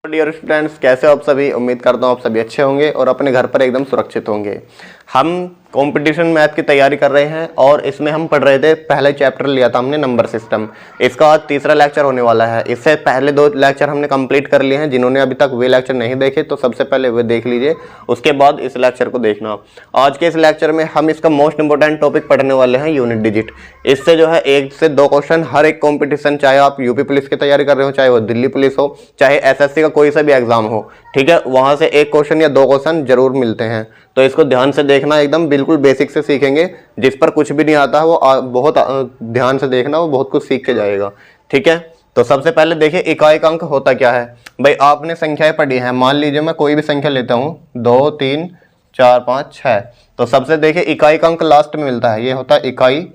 Dear students, कैसे हो आप सभी। उम्मीद करता हूँ आप सभी अच्छे होंगे और अपने घर पर एकदम सुरक्षित होंगे। हम कंपटीशन मैथ की तैयारी कर रहे हैं और इसमें हम पढ़ रहे थे, पहले चैप्टर लिया था हमने नंबर सिस्टम। इसका आज तीसरा लेक्चर होने वाला है। इससे पहले 2 लेक्चर हमने कंप्लीट कर लिए हैं। जिन्होंने अभी तक वे लेक्चर नहीं देखे तो सबसे पहले वे देख लीजिए, उसके बाद इस लेक्चर को देखना। आज के इस लेक्चर में हम इसका मोस्ट इंपोर्टेंट टॉपिक पढ़ने वाले हैं, यूनिट डिजिट। इससे जो है 1 से 2 क्वेश्चन हर एक कॉम्पिटिशन, चाहे आप यूपी पुलिस की तैयारी कर रहे हो, चाहे वो दिल्ली पुलिस हो, चाहे एसएससी का कोई सा भी एग्जाम हो, ठीक है, वहां से 1 क्वेश्चन या 2 क्वेश्चन जरूर मिलते हैं। तो इसको ध्यान से देखना, एकदम बिल्कुल बेसिक से सीखेंगे। जिस पर कुछ भी नहीं आता है वो बहुत ध्यान से देखना, वो बहुत कुछ सीख के जाएगा, ठीक है। तो सबसे पहले देखिए इकाई का अंक होता क्या है। भाई आपने संख्याएं पढ़ी हैं, मान लीजिए मैं कोई भी संख्या लेता हूं 2 3 4 5 6। तो सबसे देखिए इकाई का अंक लास्ट में मिलता है, ये होता है इकाई,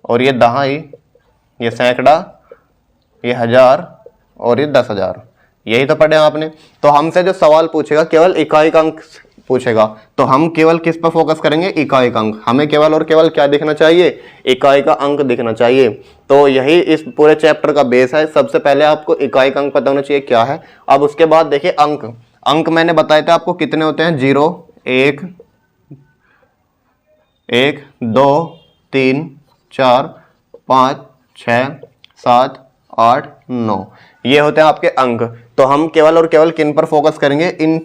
और ये दहाई, ये सैकड़ा, ये हजार और ये 10,000। यही तो पढ़े आपने। तो हमसे जो सवाल पूछेगा केवल इकाई का अंक पूछेगा, तो हम केवल किस पर फोकस करेंगे, इकाई का अंक। हमें केवल और केवल क्या दिखना चाहिए, इकाई का अंक दिखना चाहिए। तो यही इस पूरे चैप्टर का बेस है। सबसे पहले आपको इकाई का अंक पता होना चाहिए क्या है। अब उसके बाद देखिए अंक, अंक मैंने बताया था आपको कितने होते हैं, 0 1 1 2 3 4 5 6 7 8 9, ये होते हैं आपके अंक। तो हम केवल और केवल किन पर फोकस करेंगे, इन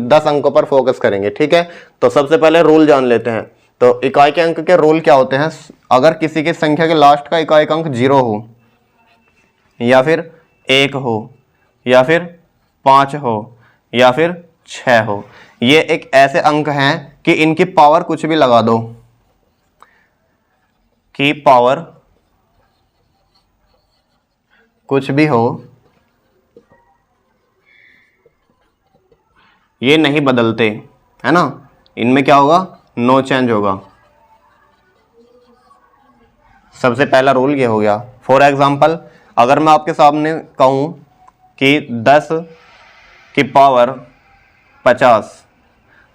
10 अंकों पर फोकस करेंगे, ठीक है। तो सबसे पहले रूल जान लेते हैं। तो इकाई के अंक के रूल क्या होते हैं। अगर किसी की संख्या के लास्ट का इकाई का अंक 0 हो, या फिर 1 हो, या फिर 5 हो, या फिर 6 हो, ये एक ऐसे अंक हैं कि इनकी पावर कुछ भी लगा दो, कि पावर कुछ भी हो, ये नहीं बदलते, है ना। इनमें क्या होगा, नो चेंज होगा। सबसे पहला रूल ये हो गया। फॉर एग्जाम्पल, अगर मैं आपके सामने कहूं कि 10 की पावर 50,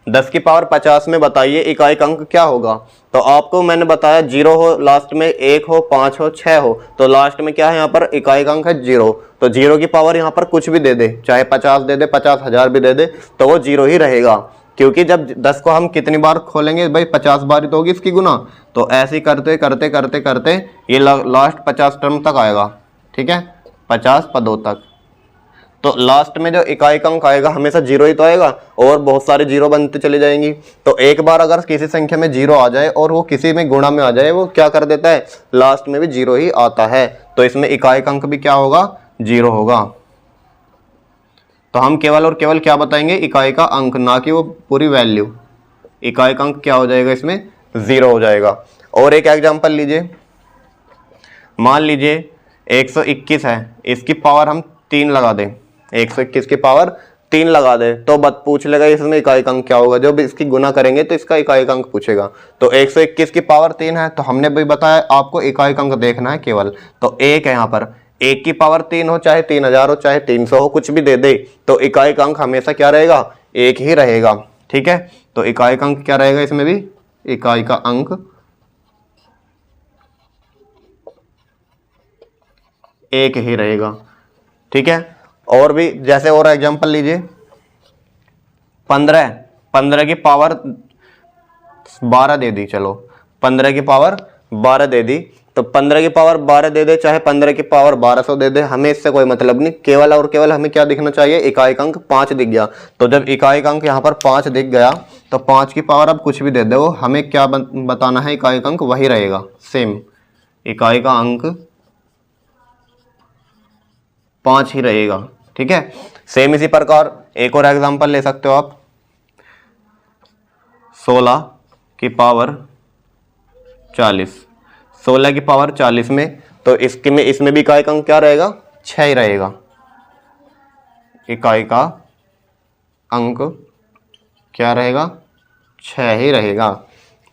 10 की पावर 50 में बताइए इकाई का अंक क्या होगा। तो आपको मैंने बताया 0 हो लास्ट में, 1 हो, 5 हो, 6 हो, तो लास्ट में क्या है, यहाँ पर इकाई का अंक है 0। तो 0 की पावर यहाँ पर कुछ भी दे दे, चाहे 50 दे दे, 50,000 भी दे दे, तो वो 0 ही रहेगा। क्योंकि जब 10 को हम कितनी बार खोलेंगे भाई, 50 बार ही तो होगी इसकी गुना। तो ऐसे ही करते करते करते करते ये लास्ट 50 टर्म तक आएगा, ठीक है, 50 पदों तक। तो लास्ट में जो इकाई का अंक आएगा हमेशा 0 ही तो आएगा, और बहुत सारे 0 बनते चली जाएंगी। तो एक बार अगर किसी संख्या में 0 आ जाए और वो किसी में गुणा में आ जाए, वो क्या कर देता है, लास्ट में भी 0 ही आता है। तो इसमें इकाई का अंक भी क्या होगा, 0 होगा। तो हम केवल और केवल क्या बताएंगे, इकाई का अंक, ना कि वो पूरी वैल्यू। इकाई का अंक क्या हो जाएगा, इसमें 0 हो जाएगा। और एक एग्जाम्पल लीजिए, मान लीजिए 121 है, इसकी पावर हम 3 लगा दें, 121 की पावर 3 लगा दे, तो बत पूछ लेगा इसमें इकाई का अंक क्या होगा। जब इसकी गुना करेंगे तो इसका इकाई का अंक पूछेगा। तो 121 की पावर 3 है, तो हमने भी बताया आपको इकाई का अंक देखना है केवल। तो 1 है यहाँ पर, 1 की पावर 3 हो, चाहे 3000 हो, चाहे 300 हो, कुछ भी दे दे, तो इकाई का अंक हमेशा क्या रहेगा, 1 ही रहेगा, ठीक है। तो इकाई का अंक क्या रहेगा, इसमें भी इकाई का अंक 1 ही रहेगा, ठीक है। और भी जैसे और एग्जांपल लीजिए, 15 की पावर 12 दे दी, चलो 15 की पावर 12 दे दी, तो 15 की पावर 12 दे दे, चाहे 15 की पावर 1200 दे दे, हमें इससे कोई मतलब नहीं। केवल और केवल हमें क्या दिखना चाहिए, इकाई का अंक 5 दिख गया। तो जब इकाई का अंक यहाँ पर 5 दिख गया, तो 5 की पावर अब कुछ भी दे दो, हमें क्या बताना है, इकाई का अंक वही रहेगा, सेम इकाई का अंक 5 ही रहेगा, ठीक है। सेम इसी प्रकार एक और एग्जांपल ले सकते हो आप, 16 की पावर 40, 16 की पावर 40 में, तो इसमें भी इकाई का अंक क्या रहेगा, 6 ही रहेगा। इकाई का अंक क्या रहेगा, 6 ही रहेगा,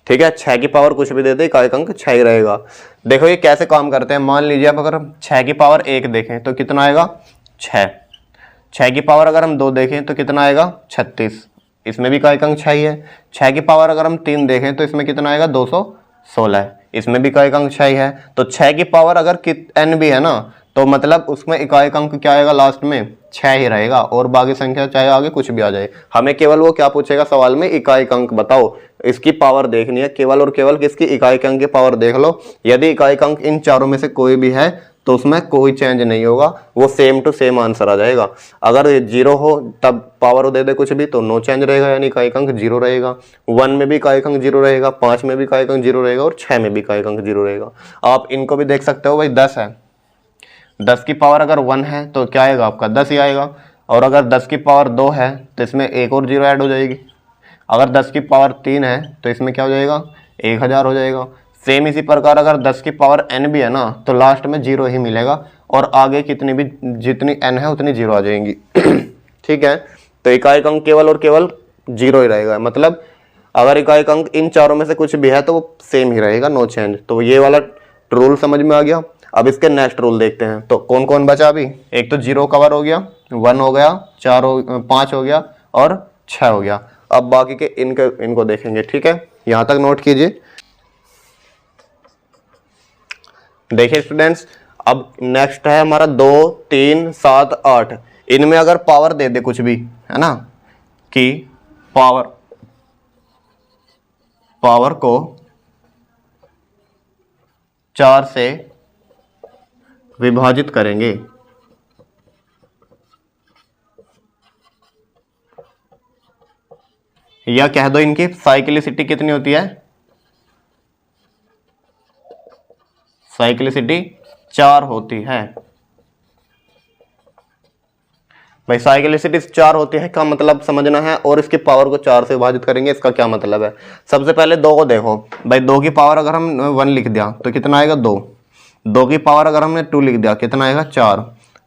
ठीक है। 6 की पावर कुछ भी दे दे, इकाई का अंक 6 ही रहेगा। देखो ये कैसे काम करते हैं। मान लीजिए आप अगर 6 की पावर 1 देखें तो कितना आएगा, 6। 6 की पावर अगर हम 2 देखें तो कितना आएगा, 36, इसमें भी इकाई का अंक 6 ही है। 6 की पावर अगर हम 3 देखें तो इसमें कितना आएगा, 216, इसमें भी इकाई का अंक 6 ही है। तो 6 की पावर अगर n भी है ना, तो मतलब उसमें इकाई अंक क्या आएगा लास्ट में, 6 ही रहेगा, और बाकी संख्या चाहे आगे कुछ भी आ जाए। हमें केवल वो क्या पूछेगा सवाल में, इकाई अंक बताओ, इसकी पावर देखनी है केवल और केवल किसकी, इकाई अंक की पावर देख लो। यदि इकाई अंक इन चारों में से कोई भी है तो उसमें कोई चेंज नहीं होगा, वो सेम टू सेम आंसर आ जाएगा। अगर 0 हो तब पावर दे दे कुछ भी तो नो चेंज रहेगा, यानी इकाई अंक 0 रहेगा। 1 में भी इकाई अंक 0 रहेगा, 5 में भी इकाई अंक 0 रहेगा, और 6 में भी इकाई अंक 0 रहेगा। आप इनको भी देख सकते हो, भाई 10 है, 10 की पावर अगर 1 है तो क्या आएगा आपका 10 ही आएगा, और अगर 10 की पावर 2 है तो इसमें एक और 0 ऐड हो जाएगी। अगर 10 की पावर 3 है तो इसमें क्या हो जाएगा, 1000 हो जाएगा। सेम इसी प्रकार अगर 10 की पावर n भी है ना तो लास्ट में 0 ही मिलेगा, और आगे कितनी भी जितनी n है उतनी 0 आ जाएंगी। ठीक है, तो इकाई अंक केवल और केवल 0 ही रहेगा, मतलब अगर इकाई अंक इन चारों में से कुछ भी है तो वो सेम ही रहेगा, नो चेंज। तो ये वाला रूल समझ में आ गया। अब इसके नेक्स्ट रूल देखते हैं, तो कौन कौन बचा अभी, एक तो 0 कवर हो गया, 1 हो गया, 5 हो गया, और 6 हो गया। अब बाकी के इनको देखेंगे। ठीक है, यहां तक नोट कीजिए। देखिए स्टूडेंट्स, अब नेक्स्ट है हमारा 2, 3, 7, 8। इनमें अगर पावर दे दे कुछ भी, है ना, कि पावर को 4 से विभाजित करेंगे, या कह दो इनकी साइक्लिसिटी कितनी होती है, साइक्लिसिटी 4 होती है। भाई साइक्लिसिटी 4 होती है का मतलब समझना है, और इसकी पावर को 4 से विभाजित करेंगे, इसका क्या मतलब है। सबसे पहले 2 को देखो भाई, 2 की पावर अगर हम 1 लिख दिया तो कितना आएगा 2, 2 की पावर अगर हमने 2 लिख दिया कितना आएगा 4,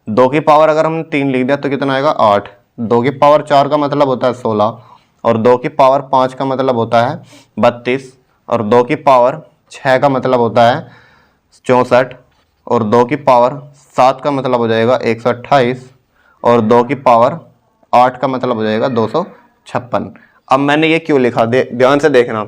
2 की पावर अगर हमने 3 लिख दिया तो कितना आएगा 8, 2 की पावर 4 का मतलब होता है 16, और 2 की पावर 5 का मतलब होता है 32, और 2 की पावर 6 का मतलब होता है 64, और 2 की पावर 7 का मतलब हो जाएगा 128, और 2 की पावर 8 का मतलब हो जाएगा 256। अब मैंने ये क्यों लिखा, ध्यान से देखना।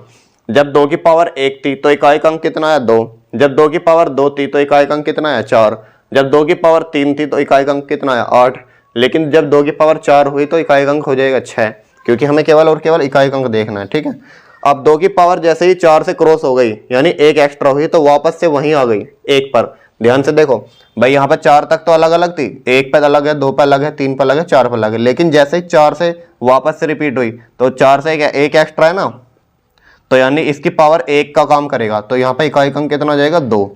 जब 2 की पावर 1 थी तो इकाई अंक कितना है 2, जब 2 की पावर 2 थी तो इकाई अंक कितना है 4, जब 2 की पावर 3 थी तो इकाई अंक कितना है 8, लेकिन जब 2 की पावर 4 हुई तो इकाई अंक हो जाएगा 6, क्योंकि हमें केवल और केवल इकाई अंक देखना है। ठीक है, अब 2 की पावर जैसे ही 4 से क्रॉस हो गई, यानी एक एक्स्ट्रा हुई, तो वापस से वहीं आ गई 1 पर। ध्यान से देखो भाई, यहाँ पर 4 तक तो अलग अलग थी, 1 पे अलग है, 2 पे अलग है, 3 पे अलग है, 4 पे अलग है, लेकिन जैसे ही 4 से वापस से रिपीट हुई तो 4 से एक एक्स्ट्रा है ना, तो यानी इसकी पावर 1 का काम करेगा, तो यहाँ पर इकाई अंक कितना हो जाएगा 2।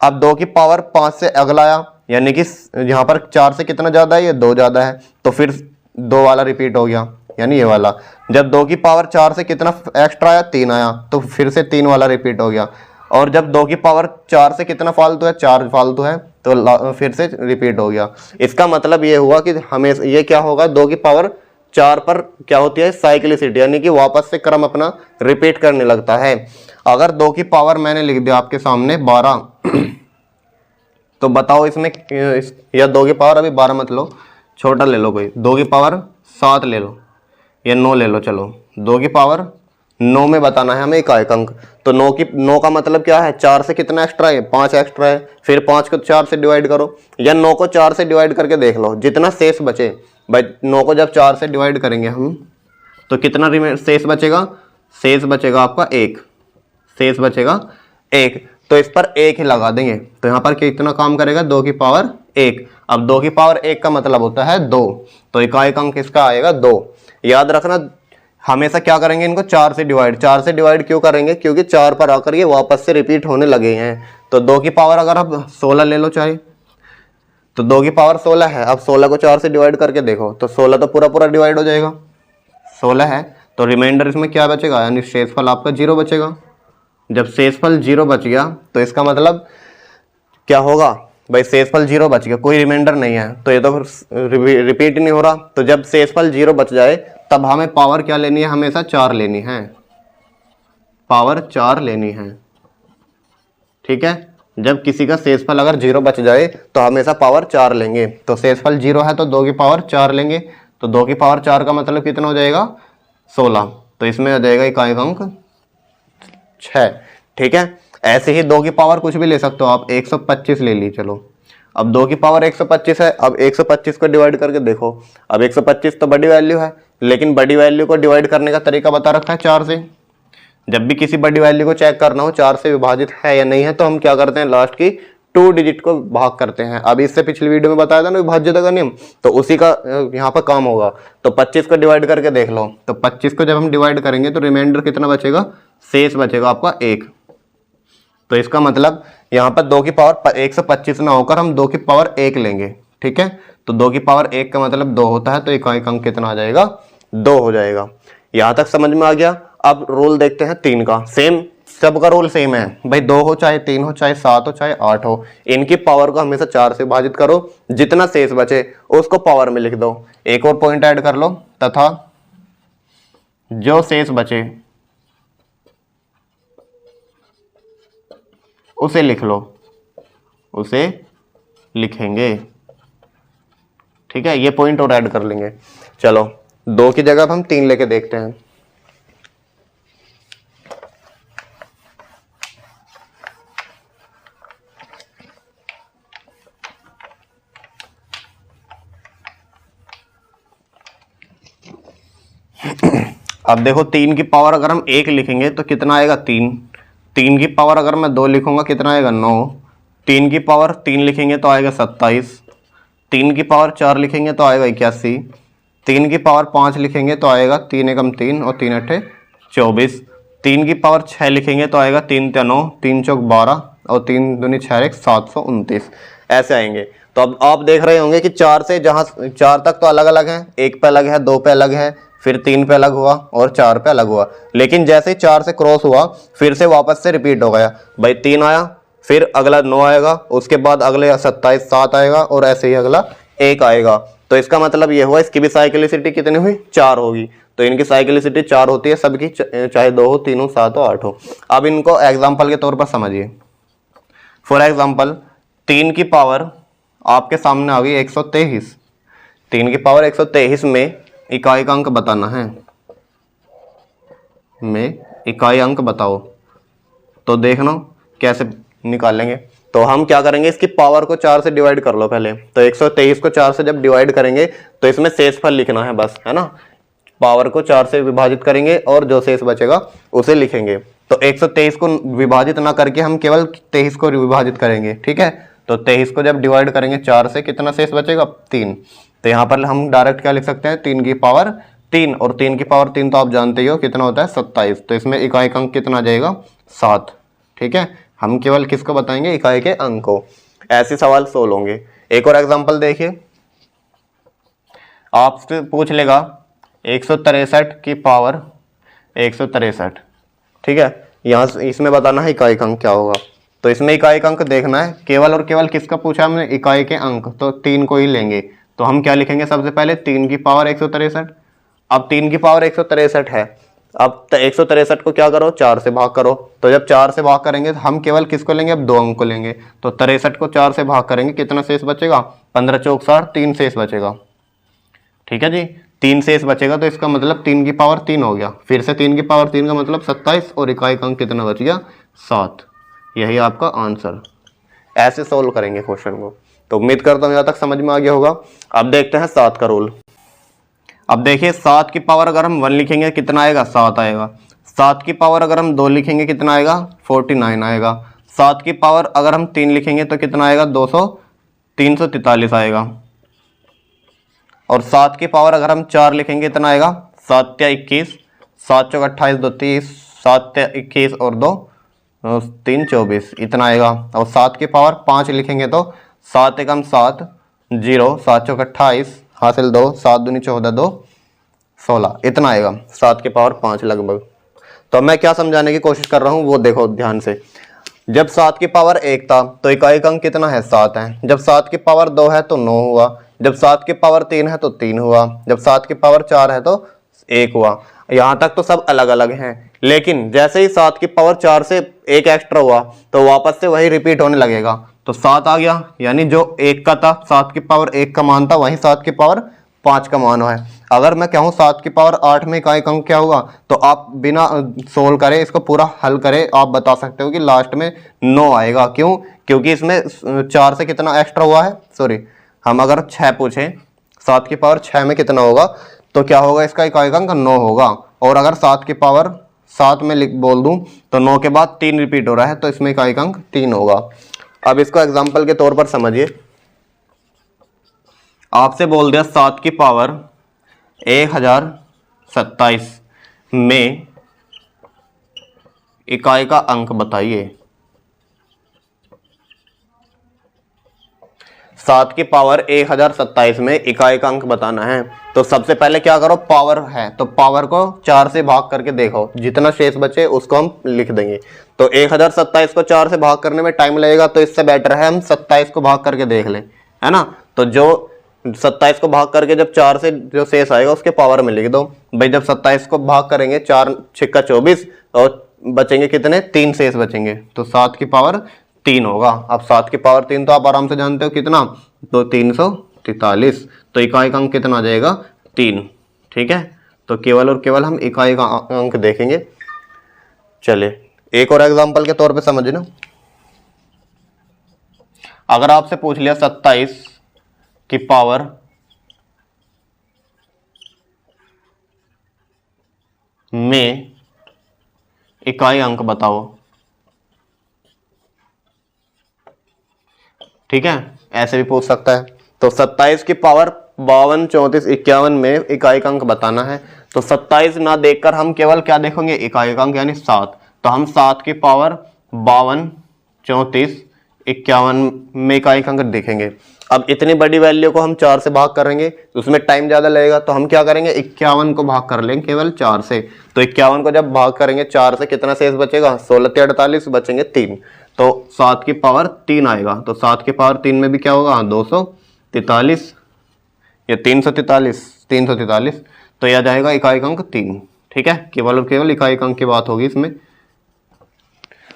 अब 2 की पावर 5 से अगला आया, यानी कि यहाँ पर 4 से कितना ज्यादा है, ये 2 ज्यादा है, तो फिर 2 वाला रिपीट हो गया, यानी ये वाला। जब 2 की पावर 4 से कितना एक्स्ट्रा आया, 3 आया, तो फिर से 3 वाला रिपीट हो गया। और जब 2 की पावर 4 से कितना फालतू है, 4 फालतू है, तो फिर से रिपीट हो गया। इसका मतलब ये हुआ कि हमें ये क्या होगा, 2 की पावर 4 पर क्या होती है साइक्लिसिटी, यानी कि वापस से क्रम अपना रिपीट करने लगता है। अगर 2 की पावर मैंने लिख दिया आपके सामने 12, तो बताओ इसमें, या 2 की पावर अभी 12 मत लो, छोटा ले लो कोई, 2 की पावर 7 ले लो, या 9 ले लो, चलो 2 की पावर 9 में बताना है हमें इकाई अंक। तो 9 का मतलब क्या है, 4 से कितना एक्स्ट्रा है, 5 एक्स्ट्रा है, फिर 5 को 4 से डिवाइड करो, या 9 को 4 से डिवाइड करके देख लो, जितना शेष बचे। भाई 9 को जब 4 से डिवाइड करेंगे हम तो कितना शेष बचेगा, शेष बचेगा आपका 1, शेष बचेगा 1, तो इस पर 1 ही लगा देंगे, तो यहाँ पर कितना काम करेगा, 2 की पावर 1। अब 2 की पावर 1 का मतलब होता है 2, तो इकाई अंक किसका आएगा 2। याद रखना हमेशा क्या करेंगे, इनको 4 से डिवाइड क्यों करेंगे, क्योंकि 4 पर आकर ये वापस से रिपीट होने लगे हैं। तो 2 की पावर अगर आप 16 ले लो चाहे, तो 2 की पावर 16 है, अब 16 को 4 से डिवाइड करके देखो तो 16 तो पूरा पूरा डिवाइड हो जाएगा, 16 है, तो रिमाइंडर इसमें क्या बचेगा, यानी शेषफल आपका 0 बचेगा। जब शेषफल 0 बच गया तो इसका मतलब क्या होगा, भाई शेषफल 0 बच गया, कोई रिमाइंडर नहीं है, तो ये तो रिपीट नहीं हो रहा। तो जब शेषफल 0 बच जाए तब हमें पावर क्या लेनी है, हमेशा 4 लेनी है, पावर 4 लेनी है। ठीक है, जब किसी का शेषफल अगर 0 बच जाए तो हमेशा पावर 4 लेंगे। तो शेषफल 0 है तो 2 की पावर 4 लेंगे, तो 2 की पावर 4 का मतलब कितना हो जाएगा 16, तो इसमें आ जाएगा इकाई अंक 6। ठीक है, ऐसे ही 2 की पावर कुछ भी ले सकते हो आप, 125 ले ली, चलो अब 2 की पावर 125 है। अब 125 को डिवाइड करके देखो। अब 125 तो बड़ी वैल्यू है, लेकिन बड़ी वैल्यू को डिवाइड करने का तरीका बता रखा है 4 से। जब भी किसी बड़ी वैल्यू को चेक करना हो 4 से विभाजित है या नहीं है, तो हम क्या करते हैं, लास्ट की 2 डिजिट को भाग करते हैं। अब इससे पिछली वीडियो में बताया था ना विभाज्यता का नियम, तो उसी का यहाँ पर काम होगा। तो 25 को डिवाइड करके देख लो। तो 25 को जब हम डिवाइड करेंगे तो रिमाइंडर कितना बचेगा, शेष बचेगा आपका 1। तो इसका मतलब यहाँ पर 2 की पावर 125 ना होकर हम 2 की पावर 1 लेंगे। ठीक है, तो 2 की पावर 1 का मतलब 2 होता है, तो इकाई अंक कितना आ जाएगा, 2 हो जाएगा। यहाँ तक समझ में आ गया। अब रोल देखते हैं 3 का। सेम, सबका रोल सेम है भाई, 2 हो चाहे 3 हो चाहे 7 हो चाहे 8 हो, इनकी पावर को हमेशा 4 से विभाजित करो, जितना शेष बचे उसको पावर में लिख दो। एक और पॉइंट ऐड कर लो, तथा जो शेष बचे उसे लिख लो, उसे लिखेंगे। ठीक है, ये पॉइंट और ऐड कर लेंगे। चलो 2 की जगह अब हम 3 लेके देखते हैं। अब देखो 3 की पावर अगर हम 1 लिखेंगे तो कितना आएगा, 3। 3 की पावर अगर मैं 2 लिखूंगा कितना आएगा, 9। 3 की पावर 3 लिखेंगे तो आएगा 27। 3 की पावर 4 लिखेंगे तो आएगा 81। 3 की पावर 5 लिखेंगे तो आएगा 3 एकम 3 और 3 अट्ठे 24। 3 की पावर 6 लिखेंगे तो आएगा 3 त्या 9, 3 चौक 12 और 3 दूनी 6 729। ऐसे आएंगे। तो अब आप देख रहे होंगे कि 4 से, जहाँ 4 तक तो अलग अलग हैं, 1 पे अलग है, 2 पे अलग है, फिर 3 पे अलग हुआ और 4 पे अलग हुआ। लेकिन जैसे ही 4 से क्रॉस हुआ फिर से वापस से रिपीट हो गया भाई। 3 आया, फिर अगला 9 आएगा, उसके बाद अगले 27 7 आएगा और ऐसे ही अगला 1 आएगा। तो इसका मतलब ये हुआ इसकी भी साइक्लिसिटी कितनी हुई, 4 होगी। तो इनकी साइक्लिसिटी 4 होती है सबकी, चाहे 2 हो, 3 हो, 7 हो, 8 हो। अब इनको एग्जाम्पल के तौर पर समझिए। फॉर एग्जाम्पल 3 की पावर आपके सामने आ गई 123। 3 की पावर 123 में इकाई का अंक बताना है, में इकाई अंक बताओ। तो देखना कैसे निकालेंगे। तो हम क्या करेंगे, इसकी पावर को 4 से डिवाइड कर लो पहले। तो 123 को 4 से जब डिवाइड करेंगे तो इसमें शेषफल लिखना है बस, है ना। पावर को 4 से विभाजित करेंगे और जो शेष बचेगा उसे लिखेंगे। तो 123 को विभाजित ना करके हम केवल 23 को विभाजित करेंगे। ठीक है, तो 23 को जब डिवाइड करेंगे 4 से कितना शेष बचेगा, 3। तो यहाँ पर हम डायरेक्ट क्या लिख सकते हैं, 3 की पावर 3, और 3 की पावर 3 तो आप जानते ही हो कितना होता है, 27। तो इसमें इकाई का अंक कितना आ जाएगा, 7। ठीक है, हम केवल किसको बताएंगे, इकाई के अंक को। ऐसे सवाल सोल्व होंगे। एक और एग्जांपल देखिए, आपसे पूछ लेगा 163 की पावर 163। ठीक है, यहाँ इसमें बताना है इकाई का अंक क्या होगा। तो इसमें इकाई का अंक देखना है, केवल और केवल किसका पूछा हमने, इकाई के अंक। तो 3 को ही लेंगे। तो हम क्या लिखेंगे, सबसे पहले 3 की पावर 163। अब 3 की पावर 163 है। अब 163 को क्या करो, 4 से भाग करो। तो जब 4 से भाग करेंगे तो हम केवल किसको लेंगे, अब 2 अंक को लेंगे। तो 63 को 4 से भाग करेंगे, कितना शेष बचेगा, 15 चौक 60, 3 शेष बचेगा। ठीक है जी, 3 शेष बचेगा। तो इसका मतलब 3 की पावर 3 हो गया। फिर से 3 की पावर 3 का मतलब 27, और इकाई का अंक कितना बच गया, 7। यही आपका आंसर। ऐसे सोल्व करेंगे क्वेश्चन को। तो उम्मीद करता हूँ यहाँ तक समझ में आ गया होगा। अब देखते हैं 7 का रूल। अब देखिए 7 की पावर अगर हम 1 लिखेंगे कितना आएगा, 7 आएगा। 7 की पावर अगर हम 2 लिखेंगे कितना आएगा, 49 आएगा। 7 की पावर अगर हम 3 लिखेंगे तो कितना आएगा, 343 आएगा। और 7 की पावर अगर हम 4 लिखेंगे कितना आएगा, 7 त्या 21, 7 चौक 28, 2 30, 7 त्या 21 और 2 3 24, इतना आएगा। और 7 की पावर 5 लिखेंगे तो 7 एकम 7, 0, 7 चौक 28, हासिल 2, 7 दूनी 14, 2 16, इतना आएगा 7 की पावर 5 लगभग। तो मैं क्या समझाने की कोशिश कर रहा हूँ वो देखो ध्यान से। जब 7 की पावर 1 था तो इकाई का अंक कितना है, 7 है। जब 7 की पावर 2 है तो 9 हुआ। जब 7 की पावर 3 है तो 3 हुआ। जब 7 की पावर 4 है तो 1 हुआ। यहाँ तक तो सब अलग अलग हैं, लेकिन जैसे ही 7 की पावर 4 से 1 एक्स्ट्रा हुआ तो वापस से वही रिपीट होने लगेगा। तो 7 आ गया, यानी जो 1 का था, 7 की पावर 1 का मान था, वहीं 7 की पावर 5 का मान है। अगर मैं कहूँ 7 की पावर 8 में इकाई अंक क्या होगा, तो आप बिना सोल्व करे इसको पूरा हल करे आप बता सकते हो कि लास्ट में 9 आएगा। क्यों? क्योंकि इसमें 4 से कितना एक्स्ट्रा हुआ है, सॉरी हम अगर 6 पूछें 7 की पावर 6 में कितना होगा, तो क्या होगा इसका इकाई अंक 9 होगा। और अगर 7 की पावर 7 में बोल दूं तो 9 के बाद 3 रिपीट हो रहा है, तो इसमें इकाई अंक 3 होगा। अब इसको एग्जाम्पल के तौर पर समझिए। आपसे बोल दिया 7 की पावर 1027 में इकाई का अंक बताइए। 7 की पावर 1027 में इकाई का अंक बताना है, तो सबसे पहले क्या करो, पावर है तो पावर को 4 से भाग करके देखो, जितना शेष बचे उसको हम लिख देंगे। तो 1027 को 4 से भाग करने में टाइम लगेगा, तो इससे बेटर है हम 27 को भाग करके देख लें, है ना। तो जो 27 को भाग करके जब 4 से जो शेष आएगा उसके पावर में लिख दो भाई। जब 27 को भाग करेंगे 4 6 24 और बचेंगे कितने, 3 शेष बचेंगे, तो 7 की पावर 3 होगा। अब 7 की पावर 3 तो आप आराम से जानते हो कितना, तो 343, तो इकाई का अंक कितना आ जाएगा, 3। ठीक है, तो केवल और केवल हम इकाई का अंक देखेंगे। चलिए एक और एग्जांपल के तौर पे समझना। अगर आपसे पूछ लिया 27 की पावर में इकाई अंक बताओ, ठीक है, ऐसे भी पूछ सकता है। तो 27 की पावर 52 34 51 में इकाई का अंक बताना है, तो 27 ना देखकर हम केवल क्या देखेंगे, इकाई का अंक यानी 7। तो हम 7 की पावर 52 34 51 में इकाई का अंक देखेंगे। अब इतनी बड़ी वैल्यू को हम 4 से भाग करेंगे तो उसमें टाइम ज्यादा लगेगा, तो हम क्या करेंगे, 51 को भाग कर लेंगे केवल 4 से। तो 51 को जब भाग करेंगे 4 से कितना शेष बचेगा, 16 × 48 बचेंगे 3, तो 7 की पावर 3 आएगा। तो 7 की पावर 3 में भी क्या होगा, 243 या 343, तो यह जाएगा इकाई का अंक 3। ठीक है, केवल और केवल इकाई का अंक की बात होगी इसमें।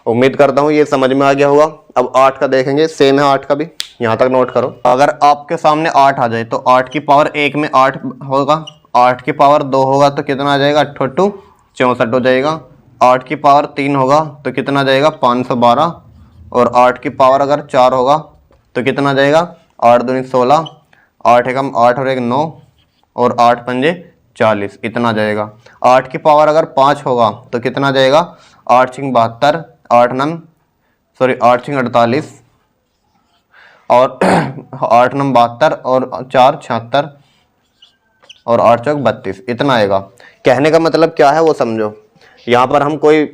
उम्मीद करता हूं ये समझ में आ गया होगा। अब 8 का देखेंगे, सेम है 8 का भी, यहां तक नोट करो। अगर आपके सामने 8 आ जाए तो 8 की पावर 1 में 8 होगा, 8 की पावर 2 होगा तो कितना आ जाएगा, 88 64 हो जाएगा। 8 की पावर 3 होगा तो कितना आ जाएगा, 512। और 8 की पावर अगर 4 होगा तो कितना आ जाएगा, 8 दूनी 16, 8 एकम 8 और 1 9, और 8 पंजे 40, इतना जाएगा। 8 की पावर अगर 5 होगा तो कितना जाएगा, 8 6 72, 8 6 48, और 8 9 72 और 4 76, और 8 चौक 32, इतना आएगा। कहने का मतलब क्या है वो समझो। यहाँ पर हम कोई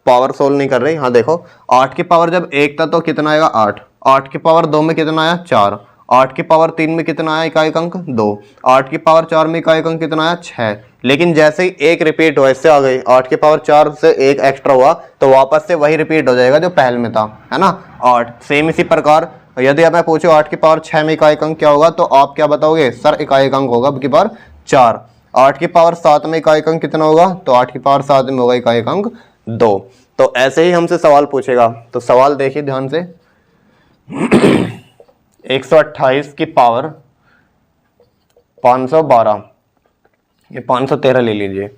पावर सोल्व नहीं कर रहे। यहाँ देखो 8 की पावर जब 1 था तो कितना आएगा, 8। 8 की पावर 2 में कितना आया, 4। 8 की पावर 3 में कितना आया, इकाई अंक 2। 8 की पावर 4 में इकाई अंक कितना आया, 6। लेकिन जैसे ही एक रिपीट हुआ, इससे आ गई 8 की पावर 4 से एक एक्स्ट्रा हुआ तो वापस से वही रिपीट हो जाएगा जो पहले में था, है ना, 8। सेम इसी प्रकार यदि आप पूछो 8 की पावर 6 में इकाई अंक क्या होगा, तो आप क्या बताओगे, सर इकाई अंक होगा अब की बार 4। 8 की पावर 7 में इकाई अंक कितना होगा, तो 8 की पावर 7 में होगा इकाई अंक 2। तो ऐसे ही हमसे सवाल पूछेगा। तो सवाल देखिए ध्यान से। 128 की पावर 512, ये 513 ले लीजिए,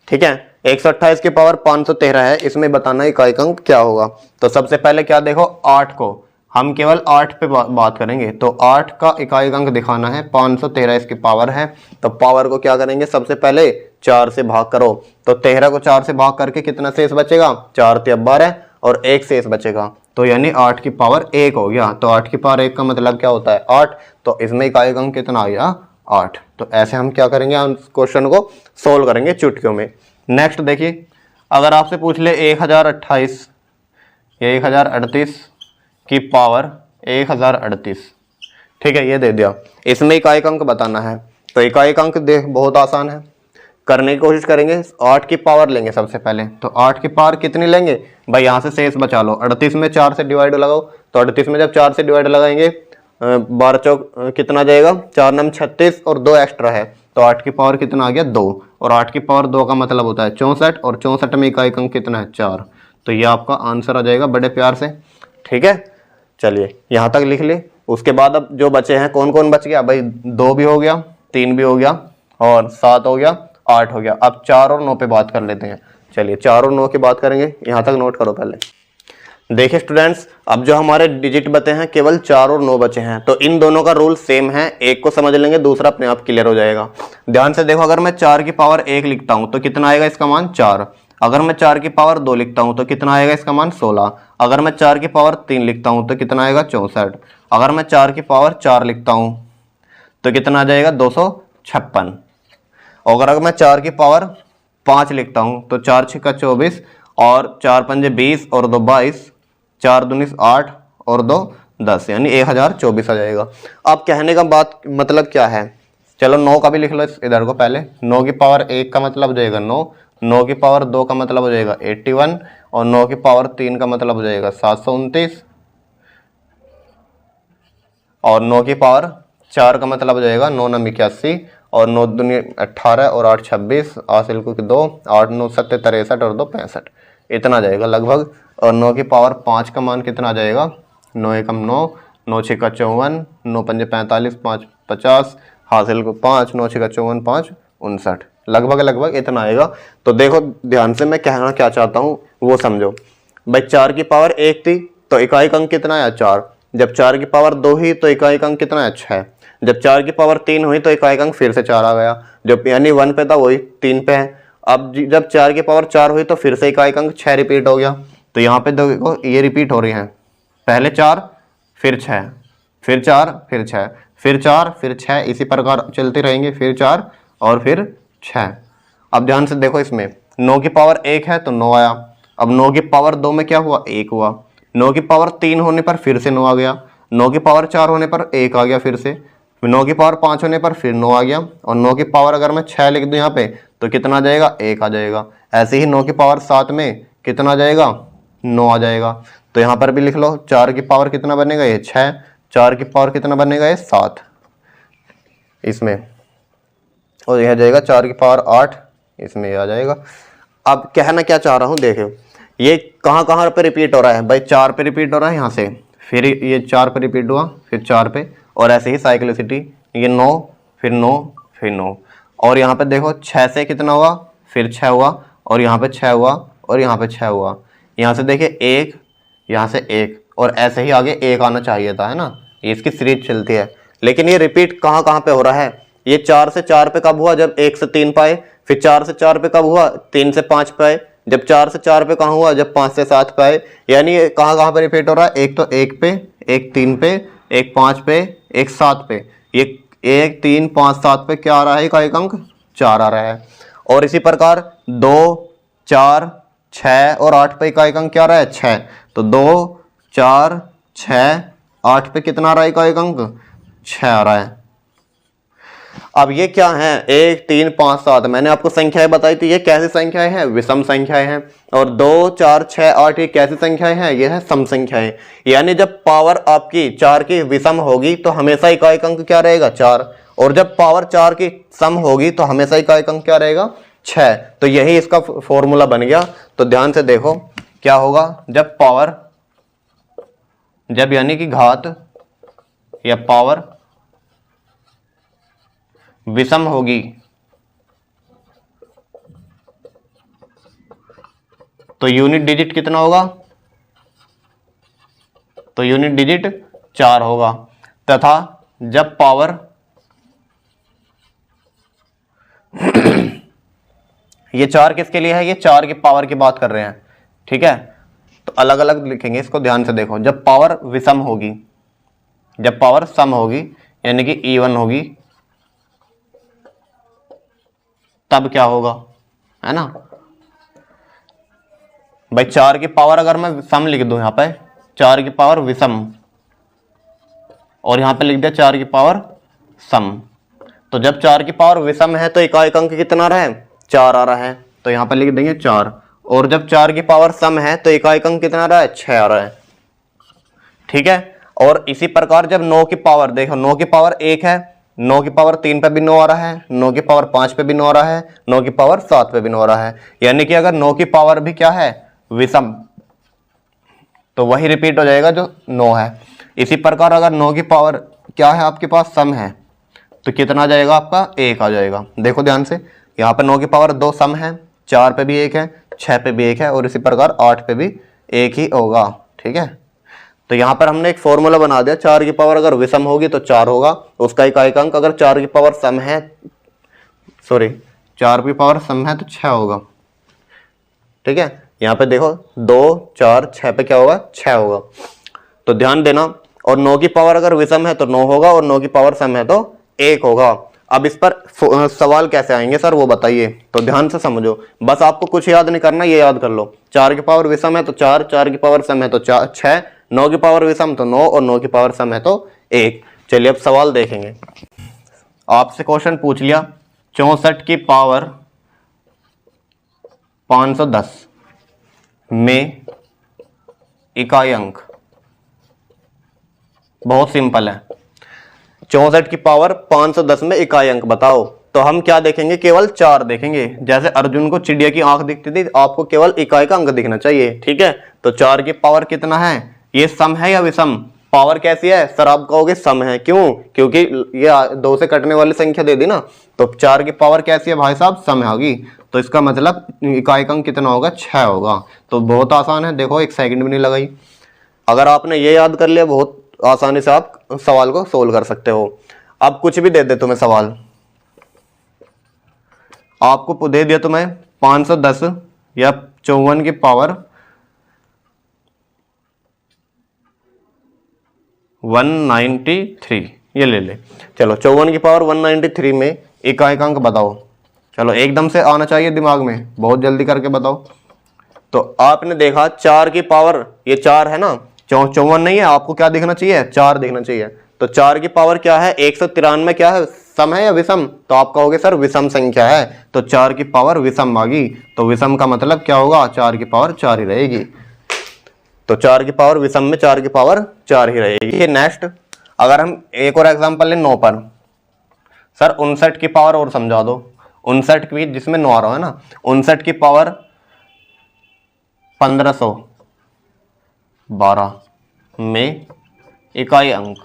ठीक है। 128 की पावर 513 है, इसमें बताना इकाई अंक क्या होगा। तो सबसे पहले क्या देखो, 8 को हम केवल 8 पे बात करेंगे, तो 8 का इकाई अंक दिखाना है, 513 इसकी पावर है। तो पावर को क्या करेंगे, सबसे पहले 4 से भाग करो, तो 13 को 4 से भाग करके कितना शेष बचेगा, 4 × 12 और 1 शेष बचेगा, तो यानी 8 की पावर 1 हो गया। तो 8 की पावर 1 का मतलब क्या होता है, 8। तो इसमें इकाई अंक कितना आ गया, 8। तो ऐसे हम क्या करेंगे, हम क्वेश्चन को सोल्व करेंगे चुटकियों में। नेक्स्ट देखिए, अगर आपसे पूछ ले 1028 या 1038 की पावर 1038, ठीक है, ये दे दिया, इसमें इकाई अंक बताना है। तो इकाई अंक देख बहुत आसान है, करने की कोशिश करेंगे। 8 की पावर लेंगे सबसे पहले, तो 8 की पावर कितनी लेंगे भाई, यहाँ से शेष बचा लो, 38 में 4 से डिवाइड लगाओ, तो 38 में जब 4 से डिवाइड लगाएंगे 12 चौक कितना जाएगा, 4 9 36 और 2 एक्स्ट्रा है, तो 8 की पावर कितना आ गया, 2। और 8 की पावर 2 का मतलब होता है 64, और 64 में इकाई अंक कितना है, 4। तो ये आपका आंसर आ जाएगा बड़े प्यार से, ठीक है। चलिए यहाँ तक लिख ले। उसके बाद अब जो बचे हैं, कौन कौन बच गया भाई, 2 भी हो गया, 3 भी हो गया, और 7 हो गया, 8 हो गया। अब 4 और 9 पे बात कर लेते हैं। चलिए 4 और 9 की बात करेंगे, यहाँ तक नोट करो पहले। देखिए स्टूडेंट्स, अब जो हमारे डिजिट बचे हैं केवल 4 और 9 बचे हैं, तो इन दोनों का रूल सेम है। एक को समझ लेंगे, दूसरा अपने आप क्लियर हो जाएगा। ध्यान से देखो, अगर मैं 4 की पावर 1 लिखता हूं तो कितना आएगा इसका मान 4। अगर मैं 4 की पावर 2 लिखता हूं तो कितना आएगा इसका मान 16। अगर मैं 4 की पावर 3 लिखता हूं तो कितना आएगा 64। अगर मैं 4 की पावर 4 लिखता हूं तो कितना आ जाएगा 256। और अगर मैं 4 की पावर 5 लिखता हूं तो 4 6 का 24 और 4 पंजे 20 और 2 22, 4 दूनी 8 और 2 10, यानी 1024 आ जाएगा। अब कहने का बात मतलब क्या है, चलो 9 का भी लिख लो इधर को पहले। 9 की पावर 1 का मतलब हो जाएगा 9, 9 की पावर 2 का मतलब हो जाएगा 81 और 9 की पावर 3 का मतलब हो जाएगा 729 और 9 की पावर 4 का मतलब हो जाएगा 9 9 81 और 9 दूनी 18 और 8 26, हासिल को 2, 8 9 7 63 और 2 65, इतना जाएगा लगभग। और 9 की पावर 5 का मान कितना आ जाएगा, 9 एकम 9, 9 6 का 54, 9 पंजे 45, 5 50, हासिल को 5, 9 6 का 54, 5 59, लगभग इतना आएगा। तो देखो ध्यान से मैं कहना क्या चाहता हूँ वो समझो। भाई 4 की पावर 1 थी तो इकाई अंक कितना आया 4। जब 4 की पावर 2 ही तो इकाई अंक कितना आया 6। जब 4 की पावर 3 हुई तो इकाई अंक फिर से 4 आ गया, जो यानी 1 पे था वही 3 पे है। अब जब 4 की पावर 4 हुई तो फिर से इकाई अंक 6 रिपीट हो गया। तो यहाँ पे देखो ये रिपीट हो रही हैं, पहले 4 फिर 6 फिर 4 फिर 6 फिर 4 फिर 6, इसी प्रकार चलते रहेंगे, फिर 4 और फिर 6। अब ध्यान से देखो, इसमें 9 की पावर 1 है तो 9 आया। अब 9 की पावर 2 में क्या हुआ 1 हुआ। 9 की पावर 3 होने पर फिर से 9 आ गया। 9 की पावर 4 होने पर 1 आ गया फिर से। 9 की पावर 5 होने पर फिर 9 आ गया। और 9 की पावर अगर मैं 6 लिख दूं यहाँ पे तो कितना आ जाएगा 1 आ जाएगा। ऐसे ही 9 की पावर 7 में कितना आ जाएगा 9 आ जाएगा। तो यहाँ पर भी लिख लो 4 की पावर कितना बनेगा ये 6, 4 की पावर कितना बनेगा ये 7 इसमें, और यह जाएगा 4 की पावर 8 इसमें ये आ जाएगा। अब कहना क्या चाह रहा हूँ देखो, ये कहाँ कहाँ पे रिपीट हो रहा है भाई, 4 पे रिपीट हो रहा है यहाँ से, फिर ये 4 पे रिपीट हुआ, फिर 4 पे, और ऐसे ही साइक्लिसिटी, ये 9 फिर 9 फिर 9, और यहाँ पे देखो 6 से कितना हुआ फिर 6 हुआ, और यहाँ पे 6 हुआ और यहाँ पे 6 हुआ। यहाँ से देखिए 1, यहाँ से 1, और ऐसे ही आगे 1 आना चाहिए था, है ना, ये इसकी सीरीज चलती है। लेकिन ये रिपीट कहाँ कहाँ पे हो रहा है, ये 4 से 4 पे कब हुआ जब 1 से 3 पाए, फिर 4 से 4 पे कब हुआ 3 से 5 पाए, जब 4 से 4 पे कहाँ हुआ जब 5 से 7 पाए। यानी ये कहाँ कहाँ पे रिपीट हो रहा है, एक तो 1 पे, एक 3 पे, एक 5 पे, एक 7 पे। ये 1 3 5 7 पे क्या आ रहा है, इकाई अंक 4 आ रहा है। और इसी प्रकार 2 4 6 और 8 पे इकाई अंक क्या आ रहा है 6। तो 2 4 6 8 पे कितना आ रहा है इकाई अंक 6 आ रहा है। अब ये क्या है 1 3 5 7, मैंने आपको संख्याएं बताई थी, ये कैसी संख्याएं हैं, विषम संख्याएं हैं। और 2 4 6 8 ये कैसी संख्याएं हैं, ये है सम संख्याएं। यानी जब पावर आपकी 4 की विषम होगी तो हमेशा इकाई अंक क्या रहेगा 4, और जब पावर 4 की सम होगी तो हमेशा इकाई अंक क्या रहेगा 6। तो यही इसका फॉर्मूला बन गया। तो ध्यान से देखो क्या होगा, जब पावर, जब यानी कि घात या पावर विषम होगी तो यूनिट डिजिट कितना होगा, तो यूनिट डिजिट 4 होगा। तथा जब पावर ये 4 किसके लिए है, ये 4 की पावर की बात कर रहे हैं, ठीक है। तो अलग अलग लिखेंगे इसको, ध्यान से देखो। जब पावर विषम होगी, जब पावर सम होगी यानी कि इवन होगी, तब क्या होगा, है ना भाई। 4 की पावर अगर मैं सम लिख दूं यहाँ पे 4 की पावर विषम, और यहाँ पे लिख दिया 4 की पावर सम, तो जब 4 की पावर विषम है तो इकाई अंक कितना आ रहा है 4 आ रहा है, तो यहाँ पे लिख देंगे 4। और जब 4 की पावर सम है तो इकाई अंक कितना आ रहा है 6 आ रहा है, ठीक है। और इसी प्रकार जब 9 की पावर, देखो 9 की पावर 1 है, 9 की पावर 3 पे भी 9 आ रहा है, 9 की पावर 5 पे भी 9 आ रहा है, 9 की पावर 7 पे भी 9 आ रहा है। यानी कि अगर 9 की पावर भी क्या है विषम, तो वही रिपीट हो जाएगा जो 9 है। इसी प्रकार अगर 9 की पावर क्या है आपके पास सम है, तो कितना आ जाएगा आपका 1 आ जाएगा। देखो ध्यान से, यहाँ पर 9 की पावर 2 सम है, 4 पे भी 1 है, 6 पे भी 1 है और इसी प्रकार 8 पे भी 1 ही होगा। ठीक है, तो यहाँ पर हमने एक फॉर्मूला बना दिया, 4 की पावर अगर विषम होगी तो 4 होगा, उसका इकाई अंक अगर 4 की पावर सम है, सॉरी 4 की पावर सम है तो 6 होगा। ठीक है, यहाँ पे देखो 2 4 6 पे क्या होगा 6 होगा, तो ध्यान देना। और 9 की पावर अगर विषम है तो 9 होगा और 9 की पावर सम है तो 1 होगा। अब इस पर सवाल कैसे आएंगे सर वो बताइए, तो ध्यान से समझो, बस आपको कुछ याद नहीं करना, ये याद कर लो। 4 की पावर विषम है तो 4, 4 की पावर सम है तो 6, 9 की पावर विषम तो 9 और 9 की पावर सम है तो 1। चलिए अब सवाल देखेंगे। आपसे क्वेश्चन पूछ लिया 64 की पावर 510 में इकाई अंक। बहुत सिंपल है, 64 की पावर 510 में इकाई अंक बताओ। तो हम क्या देखेंगे, केवल 4 देखेंगे। जैसे अर्जुन को चिड़िया की आंख दिखती थी, आपको केवल इकाई का अंक दिखना चाहिए। ठीक है, तो 4 की पावर कितना है, ये सम है या विषम, पावर कैसी है सर, आप कहोगे सम है, क्यों, क्योंकि ये 2 से कटने वाली संख्या दे दी ना, तो 4 की पावर कैसी है भाई साहब, सम होगी, तो इसका मतलब इकाई का अंक कितना होगा 6 होगा। तो बहुत आसान है, देखो 1 सेकंड भी नहीं लगाई। अगर आपने ये याद कर लिया, बहुत आसानी से आप सवाल को सोल्व कर सकते हो। अब कुछ भी दे दे तुम्हें सवाल, आपको दे दिया तुम्हें 510 या 54 की पावर 193, ये ले ले। चलो 54 की पावर 193 में इकाई का अंक बताओ। चलो एकदम से आना चाहिए दिमाग में, बहुत जल्दी करके बताओ। तो आपने देखा 4 की पावर, ये 4 है ना, 54 नहीं है, आपको क्या दिखना चाहिए 4 दिखना चाहिए। तो 4 की पावर क्या है 193, क्या है सम है या विषम, तो आप कहोगे सर विषम संख्या है, तो 4 की पावर विषम आ गई, तो विषम का मतलब क्या होगा 4 की पावर 4 ही रहेगी। तो 4 की पावर विषम में 4 की पावर 4 ही रहेगी। नेक्स्ट, अगर हम एक और एग्जांपल लें 9 पर, सर 59 की पावर और समझा दो। 59 की, जिसमें 9 आ रहा है ना, 59 की पावर 1512 में इकाई अंक।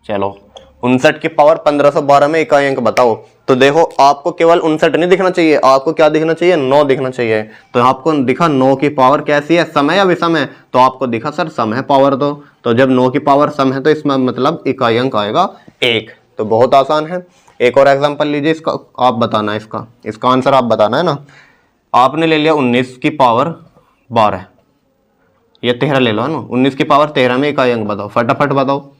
चलो 59 की पावर 1512 में इकाई अंक बताओ। तो देखो आपको केवल 59 नहीं दिखना चाहिए, आपको क्या दिखना चाहिए 9 दिखना चाहिए। तो आपको दिखा 9 की पावर कैसी है, सम है या विषम है, तो आपको दिखा सर सम है पावर। तो जब 9 की पावर सम है तो इसमें मतलब इकाई अंक आएगा 1। तो बहुत आसान है। एक और एग्जांपल लीजिए, इसका आप बताना है, इसका आंसर आप बताना है ना। आपने ले लिया 19 की पावर 12 या 13 ले लो है ना, 19 की पावर 13 में इकाई अंक बताओ, फटाफट बताओ।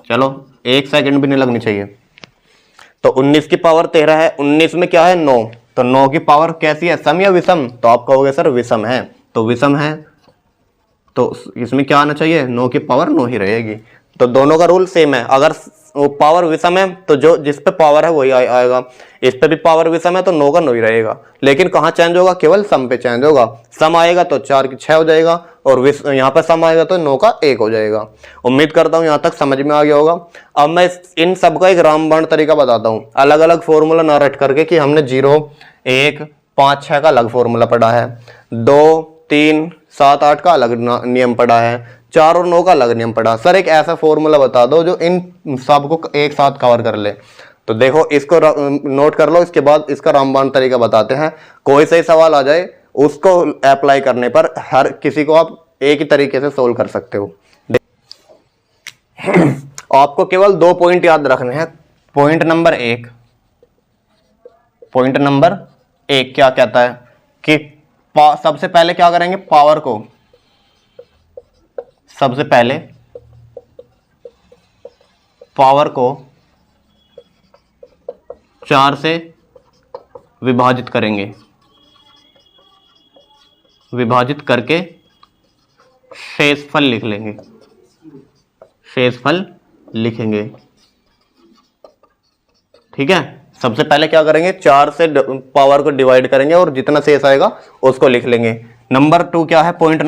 चलो 1 सेकंड भी नहीं लगनी चाहिए। तो 19 की पावर 13 है, 19 में क्या है 9, तो 9 की पावर कैसी है सम या विषम, तो आप कहोगे सर विषम है। तो विषम है तो इसमें क्या आना चाहिए 9 की पावर 9 ही रहेगी। तो दोनों का रूल सेम है, अगर पावर विषम है तो जो जिस पे पावर है वही आएगा, इस पे भी पावर विषम है तो 9 का 9 ही रहेगा। लेकिन कहाँ चेंज होगा, केवल सम पे चेंज होगा। सम आएगा तो 4 की 6 हो जाएगा और यहाँ पर सम आएगा तो 9 का 1 हो जाएगा। उम्मीद करता हूँ यहाँ तक समझ में आ गया होगा। अब मैं इन सब का एक रामबाण तरीका बताता हूँ, अलग अलग फॉर्मूला ना रट करके कि हमने 0 1 5 6 का अलग फॉर्मूला पढ़ा है, 2 3 7 8 का अलग नियम पढ़ा है, 4 और 9 का अलग नियम पढ़ा। सर एक ऐसा फॉर्मूला बता दो जो इन सबको एक साथ कवर कर ले। तो देखो इसको नोट कर लो, इसके बाद इसका रामबाण तरीका बताते हैं। कोई सही सवाल आ जाए उसको अप्लाई करने पर हर किसी को आप एक ही तरीके से सोल्व कर सकते हो। आपको केवल 2 पॉइंट याद रखने हैं। पॉइंट नंबर एक क्या कहता है कि सबसे पहले क्या करेंगे, सबसे पहले पावर को 4 से विभाजित करेंगे, विभाजित करके शेषफल लिख लेंगे, शेषफल लिखेंगे। ठीक है, सबसे पहले क्या करेंगे 4 से पावर को डिवाइड करेंगे और जितना शेष आएगा उसको लिख लेंगे। नंबर 2 क्या है, पॉइंट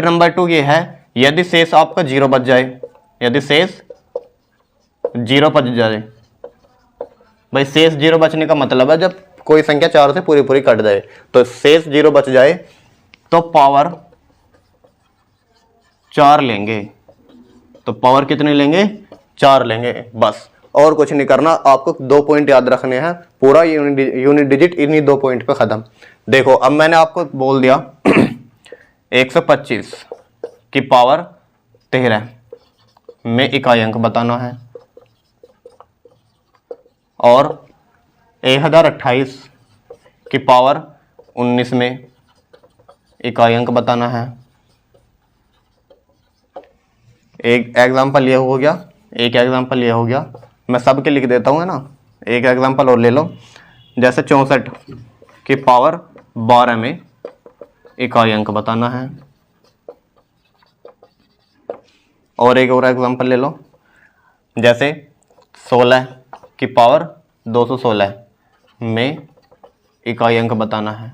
नंबर 2 ये है, यदि शेष आपका 0 बच जाए, यदि शेष 0 बच जाए, भाई शेष 0 बचने का मतलब है जब कोई संख्या 4 से पूरी पूरी कट जाए, तो शेष 0 बच जाए तो पावर 4 लेंगे, तो पावर कितनी लेंगे, 4 लेंगे बस, और कुछ नहीं करना। आपको 2 पॉइंट याद रखने हैं, पूरा यूनिट डिजिट इन्हीं 2 पॉइंट पे खत्म। देखो अब मैंने आपको बोल दिया 125 की पावर 13 में इकाई अंक बताना है, और 1028 की पावर 19 में इकाई अंक बताना है। एक एग्जांपल ये हो गया, एक एग्जांपल ये हो गया, मैं सब के लिख देता हूँ, है ना। एक एग्जांपल और ले लो, जैसे 64 की पावर 12 में इकाई अंक बताना है। और एक और एग्जांपल ले लो, जैसे 16 की पावर 216 में इकाई अंक बताना है।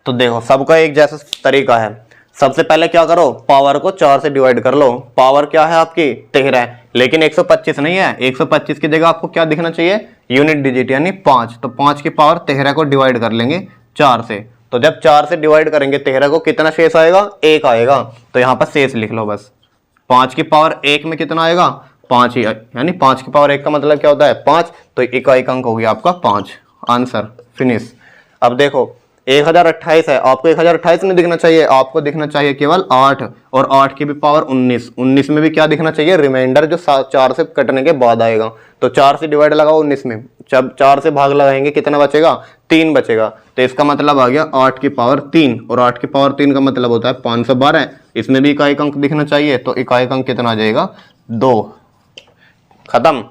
तो देखो सबका एक जैसा तरीका है। सबसे पहले क्या करो, पावर को 4 से डिवाइड कर लो। पावर क्या है आपकी 13, लेकिन 125 नहीं है। 125 की जगह आपको क्या दिखना चाहिए, यूनिट डिजिट यानी 5। तो 5 की पावर 13 को डिवाइड कर लेंगे 4 से। तो जब 4 से डिवाइड करेंगे 13 को, कितना शेष आएगा, 1 आएगा। तो यहाँ पर शेष लिख लो बस। 5 की पावर 1 में कितना आएगा, 5 ही, यानी 5 की पावर 1 का मतलब क्या होता है, 5। तो इकाई अंक हो गया आपका 5। Answer finish. अब देखो 1028 है, आपको 1028 नहीं दिखना चाहिए, आपको दिखना चाहिए केवल 8, और 8 की भी पावर 19। 19 में भी क्या दिखना चाहिए, रिमाइंडर जो 4 से कटने के बाद आएगा। तो 4 से डिवाइड लगाओ 19 में, जब 4 से भाग लगाएंगे कितना बचेगा, 3 बचेगा। तो इसका मतलब आ गया 8 की पावर 3, और 8 की पावर 3 का मतलब होता है 512। इसमें भी इकाई अंक दिखना चाहिए, तो इकाई अंक कितना आ जाएगा, 2। खत्म।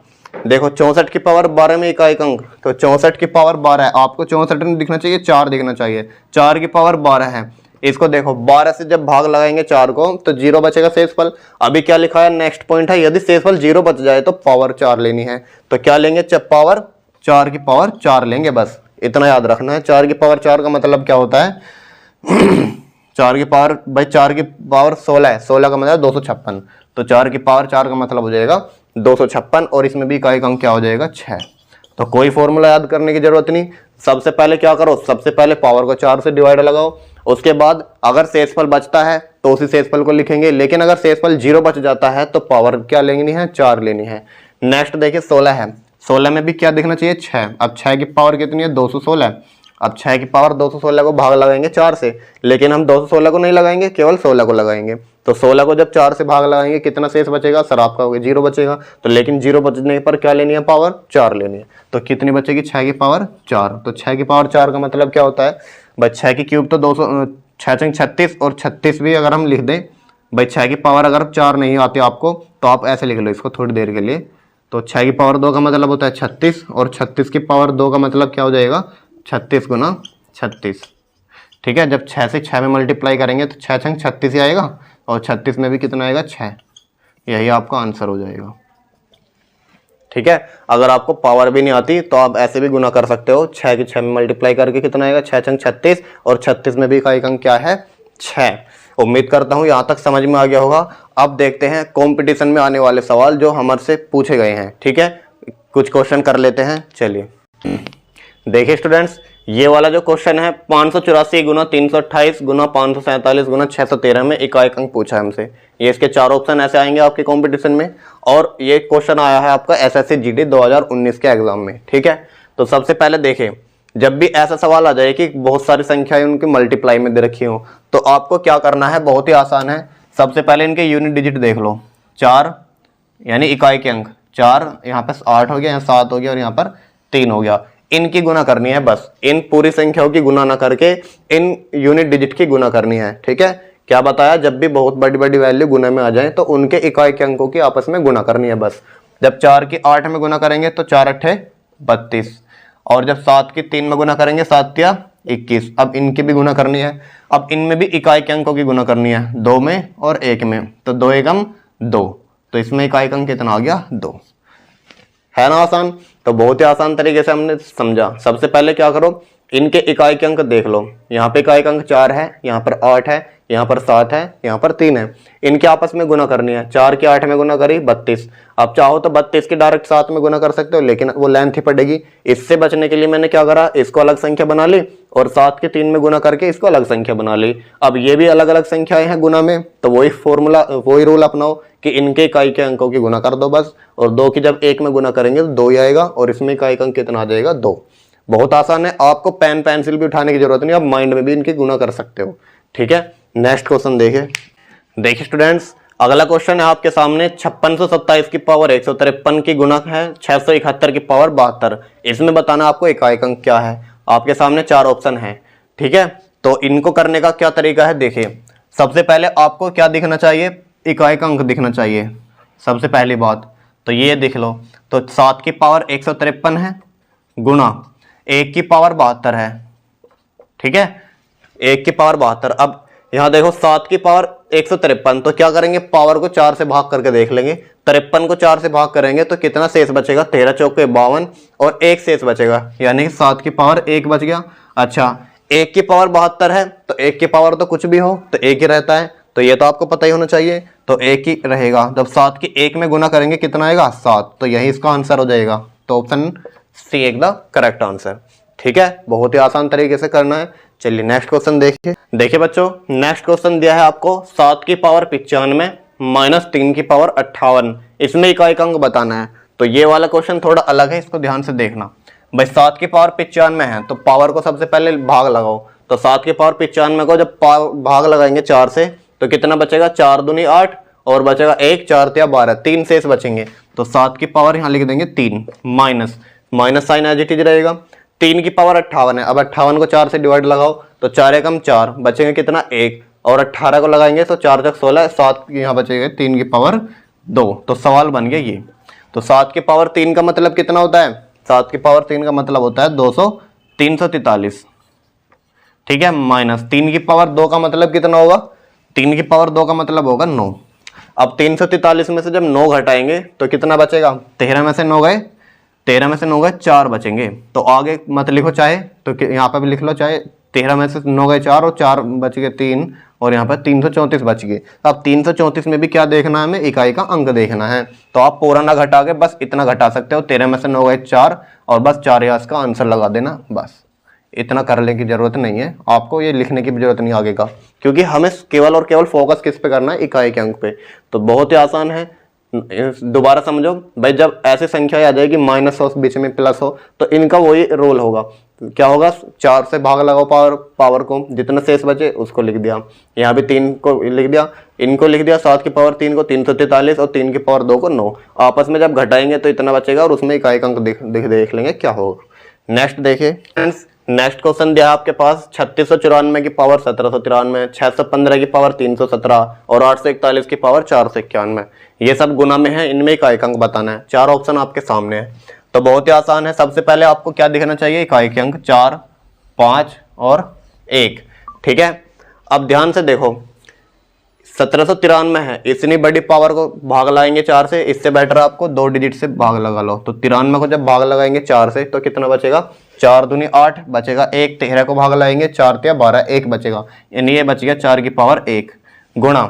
देखो 64 की पावर 12 में इकाई अंक, तो 64 की पावर 12 है, आपको 64 नहीं दिखना चाहिए, 4 दिखना चाहिए। 4 की पावर 12 है, इसको देखो 12 से जब भाग लगाएंगे 4 को, तो 0 बचेगा शेषफल। अभी क्या लिखा है, नेक्स्ट पॉइंट है, यदि शेषफल 0 बच जाए तो पावर 4 लेनी है। तो क्या लेंगे, पावर 4 की पावर 4 लेंगे, बस इतना याद रखना है। 4 की पावर 4 का मतलब क्या होता है 4 की पावर, भाई 4 की पावर 16 है, 16 का मतलब 256। तो 4 की पावर 4 का मतलब हो जाएगा 256, और इसमें भी इकाई अंक क्या हो जाएगा, 6। तो कोई फॉर्मूला याद करने की जरूरत नहीं। सबसे पहले क्या करो, सबसे पहले पावर को 4 से डिवाइड लगाओ, उसके बाद अगर शेषफल बचता है तो उसी शेषफल को लिखेंगे, लेकिन अगर शेषफल 0 बच जाता है तो पावर क्या लेनी है, 4 लेनी है। नेक्स्ट देखिए 16 है, 16 में भी क्या दिखना चाहिए, 6। अब 6 की पावर कितनी है, 216। अब 6 की पावर 216 को भाग लगाएंगे 4 से, लेकिन हम 216 को नहीं लगाएंगे, केवल 16 को लगाएंगे। तो 16 को जब 4 से भाग लगाएंगे कितना शेष बचेगा, सर आपका हो गया 0 बचेगा। तो लेकिन 0 बचने पर क्या लेनी है, पावर 4 लेनी है। तो कितनी बचेगी, 6 की पावर 4। तो 6 की पावर 4 का मतलब क्या होता है, भाई 6 की क्यूब तो 200, 6 36, और 36 भी अगर हम लिख दें, भाई 6 की पावर अगर 4 नहीं आती आपको तो आप ऐसे लिख लो इसको थोड़ी देर के लिए। तो 6 की पावर 2 का मतलब होता है 36, और 36 की पावर 2 का मतलब क्या हो जाएगा, 36 गुना 36। ठीक है, जब 6 से 6 में मल्टीप्लाई करेंगे तो 6 छंग 36 ही आएगा, और 36 में भी कितना आएगा, 6। यही आपका आंसर हो जाएगा। ठीक है, अगर आपको पावर भी नहीं आती तो आप ऐसे भी गुना कर सकते हो, 6 की 6 में मल्टीप्लाई करके कितना आएगा, 6 छंग 36, और 36 में भी इकाई अंक क्या है, 6। उम्मीद करता हूं यहां तक समझ में आ गया होगा। अब देखते हैं कंपटीशन में आने वाले सवाल जो हमसे पूछे गए हैं। ठीक है, कुछ क्वेश्चन कर लेते हैं, चलिए। देखिए स्टूडेंट्स, ये वाला जो क्वेश्चन है 584 गुना 328 गुना 547 गुना 613 में इकाई अंक पूछा है हमसे। ये इसके 4 ऑप्शन ऐसे आएंगे आपके कंपटीशन में, और ये क्वेश्चन आया है आपका एसएससी जीडी 2019 के एग्जाम में। ठीक है, तो सबसे पहले देखें, जब भी ऐसा सवाल आ जाए कि बहुत सारी संख्याएं उनकी मल्टीप्लाई में दे रखी हो, तो आपको क्या करना है, बहुत ही आसान है। सबसे पहले इनके यूनिट डिजिट देख लो, 4 यानी इकाई के अंक 4, यहाँ पर 8 हो गया, यहाँ 7 हो गया, और यहाँ पर 3 हो गया। इनकी गुना करनी है, बस इन पूरी संख्याओं की गुना ना करके इन यूनिट डिजिट की गुना करनी है। ठीक है, क्या बताया, जब भी बहुत बड़ी बड़ी वैल्यू गुना में आ जाए तो उनके इकाई के अंकों की आपस में गुना करनी है बस। जब 4 की 8 में गुना करेंगे तो 4 अट्ठे 32, और जब 7 की 3 में गुना करेंगे 7 तिया 21। अब इनकी भी गुना करनी है, अब इनमें भी इकाई के अंकों की गुना करनी है, 2 में और 1 में, तो 2 एकम 2, तो इसमें इकाई अंक कितना आ गया, 2। है ना आसान, तो बहुत ही आसान तरीके से हमने समझा। सबसे पहले क्या करो, इनके इकाई के अंक देख लो, यहाँ पे इकाई अंक 4 है, यहाँ पर 8 है, यहाँ पर 7 है, यहाँ पर 3 है, इनके आपस में गुना करनी है। 4 की 8 में गुना करी 32। अब चाहो तो 32 की डायरेक्ट 7 में गुना कर सकते हो, लेकिन वो लेंथ ही पड़ेगी। इससे बचने के लिए मैंने क्या करा, इसको अलग संख्या बना ली और 7 के 3 में गुना करके इसको अलग संख्या बना ली। अब ये भी अलग अलग संख्याएं हैं गुना में, तो वही फॉर्मूला वही रूल अपनाओ कि इनके इकाई के अंकों की गुना कर दो बस, और 2 की जब 1 में गुना करेंगे तो 2 ही आएगा, और इसमें इकाई का अंक कितना आ जाएगा 2। बहुत आसान है, आपको पेन पेंसिल भी उठाने की जरूरत नहीं, आप माइंड में भी इनकी गुना कर सकते हो। ठीक है, नेक्स्ट क्वेश्चन देखिए स्टूडेंट्स, अगला क्वेश्चन है आपके सामने 5627 की पावर 153 की गुणक है 671 की पावर 72। इसमें बताना आपको इकाई का अंक क्या है। आपके सामने 4 ऑप्शन है। ठीक है, तो इनको करने का क्या तरीका है, देखिए सबसे पहले आपको क्या दिखना चाहिए, इकाई का अंक दिखना चाहिए सबसे पहली बात। तो ये देख लो, तो 7 की पावर 153 है गुणा 1 की पावर 72 है। ठीक है, 1 की पावर 72। अब यहां देखो 7 की पावर 153, तो क्या करेंगे, पावर को 4 से भाग करके देख लेंगे। 53 को 4 से भाग करेंगे तो कितना शेष बचेगा, 13 चौके 52 और 1 शेष बचेगा, यानी 7 की पावर 1 बच गया। अच्छा, 1 की पावर 72 है, तो 1 की पावर तो कुछ भी हो तो 1 ही रहता है, तो ये तो आपको पता ही होना चाहिए, तो 1 ही रहेगा। जब 7 की 1 में गुना करेंगे कितना आएगा 7, तो यही इसका आंसर हो जाएगा। तो ऑप्शन सी एक द करेक्ट आंसर। ठीक है, बहुत ही आसान तरीके से करना है। चलिए नेक्स्ट क्वेश्चन देखिए बच्चों, नेक्स्ट क्वेश्चन दिया है आपको 7 की पावर 95 माइनस 3 की पावर 58। इसमें इकाई का अंक बताना है। तो ये वाला क्वेश्चन थोड़ा अलग है, इसको ध्यान से देखना। भाई 7 की पावर 95 है, तो पावर को सबसे पहले भाग लगाओ। तो 7 की पावर 95 को जब भाग लगाएंगे 4 से तो कितना बचेगा, 4 दूनी 8 और बचेगा 1, 4 तिया 12, 3 शेष बचेंगे। तो 7 की पावर यहाँ लिख देंगे 3 minus sign as it is रहेगा। 3 की पावर 58 है, अब 58 को 4 से डिवाइड लगाओ तो 4 एकम 4, बचेंगे कितना 1, और 18 को लगाएंगे तो 4 चक 16, 7 यहाँ बचेगा 3 की पावर 2। तो सवाल बन गया ये। तो 7 की पावर 3 का मतलब कितना होता है, 7 की पावर 3 का मतलब होता है 343। ठीक है, माइनस 3 की पावर 2 का मतलब कितना होगा, 3 की पावर 2 का मतलब होगा 9। अब 343 में से जब 9 घटाएंगे तो कितना बचेगा, 13 में से 9 गए, 13 में से 9 गए 4 बचेंगे। तो आगे मत लिखो चाहे, तो यहाँ पे भी लिख लो चाहे, 13 में से 9 गए 4 और 4 बच गए 3, और यहाँ पर 334 बच गए। अब 334 में भी क्या देखना है, हमें इकाई का अंक देखना है। तो आप पूरा ना घटा के बस इतना घटा सकते हो, 13 में से 9 गए 4 और बस 4 या इसका आंसर लगा देना, बस इतना करने की जरूरत नहीं है आपको, ये लिखने की भी जरूरत नहीं आगे का, क्योंकि हमें केवल और केवल फोकस किस पे करना है, इकाई के अंक पे। तो बहुत ही आसान है, दोबारा समझो भाई, जब ऐसी संख्या आ जाएगी माइनस हो बीच में प्लस हो तो इनका वही रोल होगा। क्या होगा, 4 से भाग लगाओ पावर को, जितना शेष बचे उसको लिख दिया, यहाँ भी 3 को लिख दिया, इनको लिख दिया, 7 की पावर 3 को 343 और 3 की पावर 2 को 9। आपस में जब घटाएंगे तो इतना बचेगा और उसमें इकाई का अंक देख लेंगे क्या होगा। नेक्स्ट देखिए फ्रेंड्स, नेक्स्ट क्वेश्चन दिया आपके पास 3694 की पावर 1793, 615 की पावर 317 और 841 की पावर 491। ये सब गुना में है, इनमें इकाई का अंक बताना है। 4 ऑप्शन आपके सामने है, तो बहुत ही आसान है। सबसे पहले आपको क्या दिखना चाहिए, इकाई के अंक 4, 5 और 1। ठीक है, अब ध्यान से देखो 1793 है, इतनी बड़ी पावर को भाग लगाएंगे 4 से, इससे बेटर आपको 2 डिजिट से भाग लगा लो। तो 93 को जब भाग लगाएंगे 4 से तो कितना बचेगा, 4 दूनी 8 बचेगा 1, 13 को भाग लगाएंगे 4 तिया 12, 1 बचेगा, यानी ये बच गया 4 की पावर 1 गुणा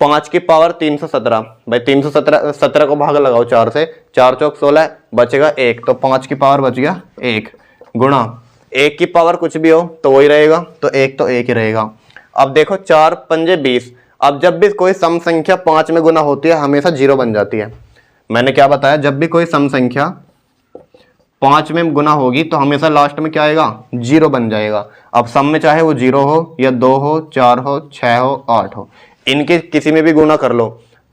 5 की पावर 317। भाई 317 को भाग लगाओ 4 से, 4 चौक 16 बचेगा 1, तो 5 की पावर बच गया 1 गुणा 1 की पावर कुछ भी हो तो वही रहेगा, तो 1 तो 1 ही रहेगा। अब देखो 4 पंजे 20। अब जब भी कोई सम संख्या 5 में गुना होती है हमेशा 0 बन जाती है। मैंने क्या बताया, जब भी कोई सम संख्या 5 में गुना होगी तो हमेशा लास्ट में क्या आएगा, 0 बन जाएगा। अब सम में चाहे वो 0 हो या 2 हो, 4 हो, 6 हो, 8 हो, इनके किसी में भी गुना कर लो।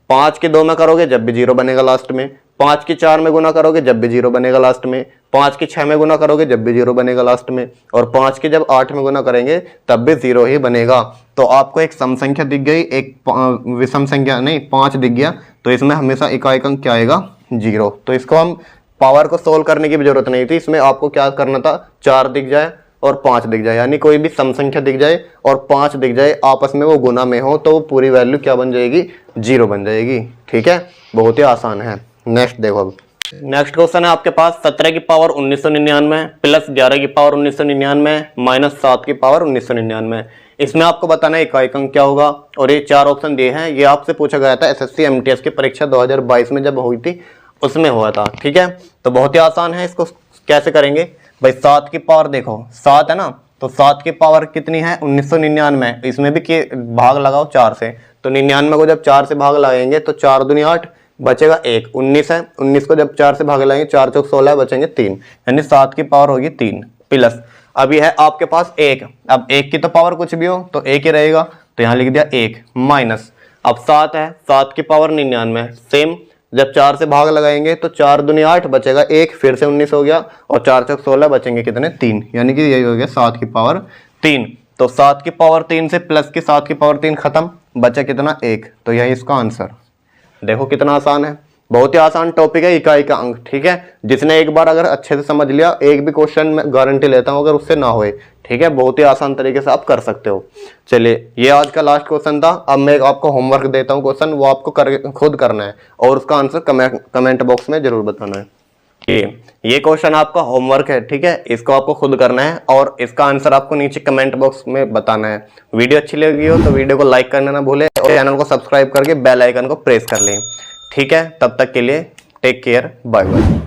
5 के 2 में करोगे जब भी 0 बनेगा लास्ट में, 5 की 4 में गुना करोगे जब भी 0 बनेगा लास्ट में, 5 की 6 में गुना करोगे जब भी 0 बनेगा लास्ट में, और 5 की जब 8 में गुना करेंगे तब भी 0 ही बनेगा। तो आपको एक सम संख्या दिख गई, एक विषम संख्या नहीं 5 दिख गया, तो इसमें हमेशा इकाई का अंक क्या आएगा, 0। तो इसको हम पावर को सोल्व करने की भी जरूरत नहीं थी, इसमें आपको क्या करना था, 4 दिख जाए और 5 दिख जाए, यानी कोई भी सम संख्या दिख जाए और 5 दिख जाए, आपस में वो गुना में हो तो वो पूरी वैल्यू क्या बन जाएगी, 0 बन जाएगी। ठीक है, बहुत ही आसान है। नेक्स्ट देखो, अब नेक्स्ट क्वेश्चन है आपके पास 17 की पावर 1999 प्लस 11 की पावर 1999 माइनस 7 की पावर 1999। इसमें आपको बताना है इकाई अंक क्या होगा, और ये 4 ऑप्शन दिए हैं। ये आपसे पूछा गया था एसएससी एमटीएस की परीक्षा 2022 में जब हुई थी उसमें हुआ था। ठीक है, तो बहुत ही आसान है। इसको कैसे करेंगे भाई, 7 की पावर देखो 7 है ना, तो 7 की पावर कितनी है 1999, इसमें भी भाग लगाओ 4 से, तो 99 को जब 4 से भाग लगाएंगे तो 4 दूनी 8, बचेगा 1, 19 है, 19 को जब 4 से भाग लगाएंगे 4 चौक 16, बचेंगे 3, यानी 7 की पावर होगी 3 प्लस। अब यह है आपके पास 1, अब 1 की तो पावर कुछ भी हो तो 1 ही रहेगा, तो यहाँ लिख दिया 1 माइनस। अब 7 है, 7 की पावर 99, सेम जब 4 से भाग लगाएंगे तो 4 दूनी 8, बचेगा 1, फिर से 19 हो गया, और 4 चौक 16, बचेंगे कितने 3, यानी कि यही हो गया 7 की पावर 3। तो 7 की पावर 3 से प्लस की 7 की पावर 3 खत्म, बचा कितना 1, तो यही इसका आंसर। देखो कितना आसान है, बहुत ही आसान टॉपिक है इकाई का अंक। ठीक है, जिसने एक बार अगर अच्छे से समझ लिया, एक भी क्वेश्चन में गारंटी लेता हूं अगर उससे ना होए, ठीक है, बहुत ही आसान तरीके से आप कर सकते हो। चलिए, ये आज का लास्ट क्वेश्चन था। अब मैं आपको होमवर्क देता हूं क्वेश्चन, वो आपको खुद करना है और उसका आंसर कमेंट बॉक्स में जरूर बताना है। ये क्वेश्चन आपका होमवर्क है, ठीक है, इसको आपको खुद करना है और इसका आंसर आपको नीचे कमेंट बॉक्स में बताना है। वीडियो अच्छी लगी हो तो वीडियो को लाइक करना ना भूले और चैनल को सब्सक्राइब करके बेल आइकन को प्रेस कर लें। ठीक है, तब तक के लिए टेक केयर, बाय बाय।